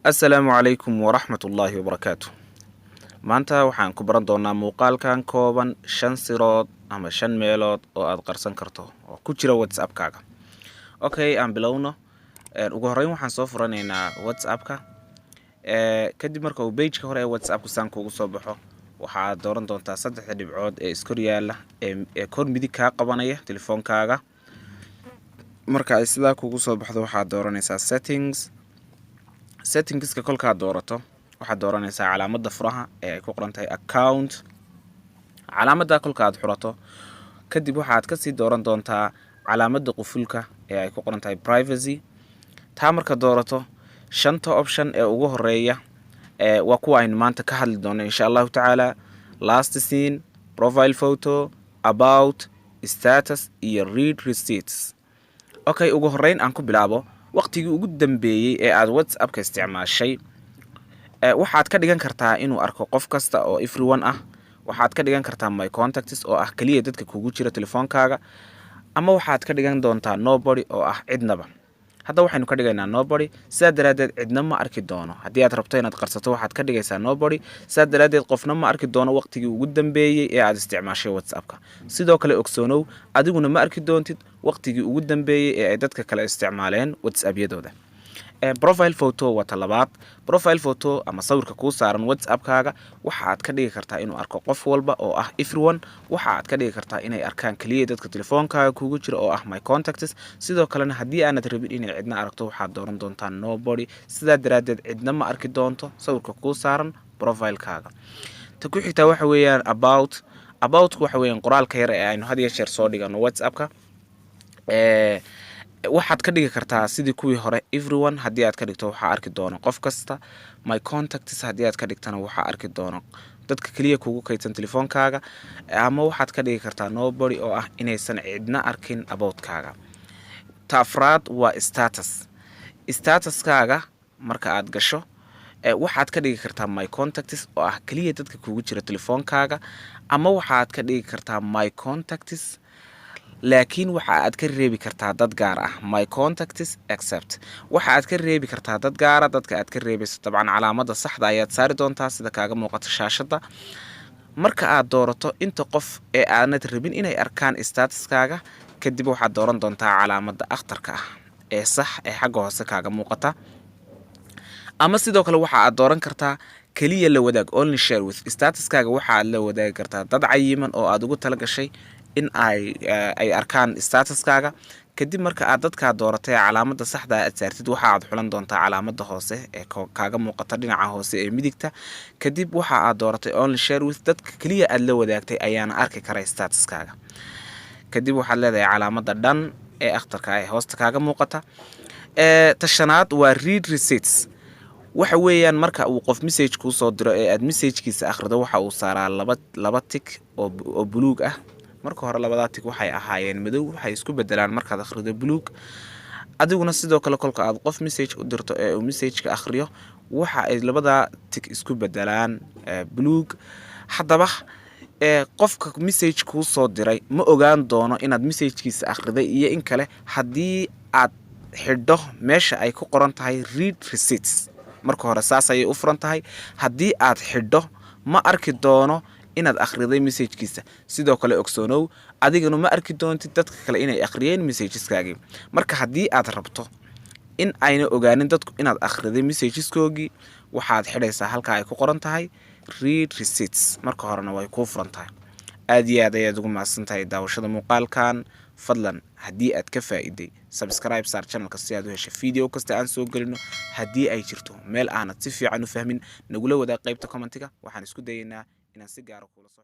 Assalaamu calaykum waraxmatullaahi wabarakaatu. Maanta waxaan ku baran doonaa muuqaalkan kooban 5 sirood ama 5 meelood oo aad qarsan karto oo ku jira WhatsApp-kaaga. Okay, aan bilowno. Ugu horreyn waxaan soo furanaynaa WhatsApp-ka. Kadib marka uu page-ka hore ee WhatsApp-ku saan kuugu soo baxo, waxaad dooran doontaa 3 dhibcood ee iskor yaala ee kor midig kaa qabanaya telefoonkaaga. Marka ay sidaa kuugu soo baxdo, waxaad dooranaysaa settingska kolkaad doorato waxaad dooranaysaa calaamadda furaha ee ay ku qoran tahay account. Calaamadda kolkaad xurato kadib waxaad ka sii dooran doontaa calaamadda qufulka ee ay ku qoran tahay privacy. Taa marka doorato 5 option ee ugu horeeya waa kuwa aynu maanta ka hadli doono insha Allahu tacaala: last seen, profile photo, about, status iyo read receipts. Okay, ugu horeyn aan ku bilaabo waqtigii ugu dambeeyay ee aad WhatsApp-ka isticmaashay. Waxaad ka dhigan kartaa inuu arko qof kasta oo everyone ah. Waxaad ka dhigan kartaa my contacts oo ah kaliya dadka kugu jira telefoonkaaga, ama waxaad ka dhigan doontaa nobody oo ah cidnaba. Hadda waxaynu ka dhigaynaa nobody, sidaa daraadeed cidna ma arki doono. Haddii aad rabto inaad qarsato waxaad ka dhigaysaa nobody, sidaa daraadeed qofna ma arki doono waqtigii ugu dambeeyay ee aad isticmaashay WhatsApp-ka. Sidoo kale ogsoonow, adiguna ma arki doontid waqtigii ugu dambeeyay ee ay dadka kale isticmaaleen WhatsApp-yadooda. Profile photo waa talabaad. Profile photo ama sawirka kuu saaran WhatsApp-kaaga waxaad ka dhigi kartaa inuu arko qof walba oo ah everyone. Waxaad ka dhigi kartaa inay arkaan kaliya dadka telefoonkaaga kugu jira oo ah my contacts. Sidoo kalena haddii aanad rabin inay cidna aragto, waxaad dooran doontaa nobody, sidaa daraadeed cidna ma arki doonto sawirka kuu saaran profile-kaaga. Ta ku xigtaa waxa weeyaan about. About-ku waxa weeyaan qoraalka yar ee aynu had iyo jeer soo dhigano WhatsApp-ka. Waxaad ka dhigi kartaa sidii kuwii hore everyone. Haddii aad ka dhigto waxaa arki doono qof kasta. My contacts haddii aad ka dhigtana waxaa arki doono dadka kaliya kugu kaydsan telefoonkaaga. Ama waxaad ka dhigi kartaa nobody oo ah inaysan cidna arkin about-kaaga. Ta afraad waa status. Status-kaaga marka aad gasho waxaad ka dhigi kartaa my contacts oo ah kaliya dadka kugu jira telefoonkaaga, ama waxaad ka dhigi kartaa my contacts laakiin waxa aad ka reebi kartaa dad gaar ah, my contacts except. Waxa aad ka reebi kartaa dad gaar ah. Dadka aad ka reebayso dabcan calaamadda saxda ayaad saari doontaa sida kaaga muuqata shaashadda. Marka aad doorato inta qof ee aanad rabin inay arkaan status-kaaga, kadib waxaad dooran doontaa calaamadda akhtarka ah ee sax ee xagga hoose kaaga muuqata. Ama sidoo kale waxa aad dooran kartaa kaliya la wadaag, only share with. Status-kaaga waxa aad la wadaagi kartaa dad cayiman oo aad ugu tala gashay in ay arkaan status-kaaga. Kadib marka aad dadka dooratay calaamadda saxda aad saartid, waxa aad xulan doontaa calaamadda hoose ee kaaga muuqata dhinaca hoose ee midigta. Kadib waxa aad dooratay only share with. Dadka kaliya aad la wadaagtay ayaana arki kara status-kaaga. Kadib waxaad leedahay calaamadda dhan ee akhtarka ah ee hoosta kaaga muuqata. Tashanaad waa read receipts. Waxa weeyaan marka uu qof message kuu soo diro ee aad message-kiisa akhrido, waxa uu saaraa laba tick oo buluug ah. Marka hore labada tick waxay ahaayeen madow, waxay isku bedelaan markaad akhrido buluug. Adiguna sidoo kale kolka aad qof message u dirto ee uu message-ka akhriyo, waxa ay labada tick isku bedelaan buluug. Haddaba qofka message kuu soo diray ma ogaan doono inaad message-kiisa akhriday iyo in kale haddii aad xidho meesha ay ku qoran tahay read receipts. Marka hore saas ayay u furan tahay. Haddii aad xidho ma arki doono inaad akhriday message-kiisa. Sidoo kale ogsoonow, adiguna ma arki doontid dadka kale inay akhriyeen messages-kaagii. Marka haddii aad rabto in ayna ogaanin dadku inaad akhriday messages-koogii, waxaad xidhaysaa halka ay ku qoran tahay read receipts. Marka horena way kuu furan tahay. Aad iyo aad ayaad ugu mahadsan tahay daawashada muuqaalkan. Fadlan haddii aad ka faa'iiday, subscribe saar channelka si aad u hesho video kasta aan soo gelino. Haddii ay jirto meel aanad si fiican u fahmin, nagula wadaag qaybta commentiga. Waxaan isku dayaynaa inaan si gaar ah kula soo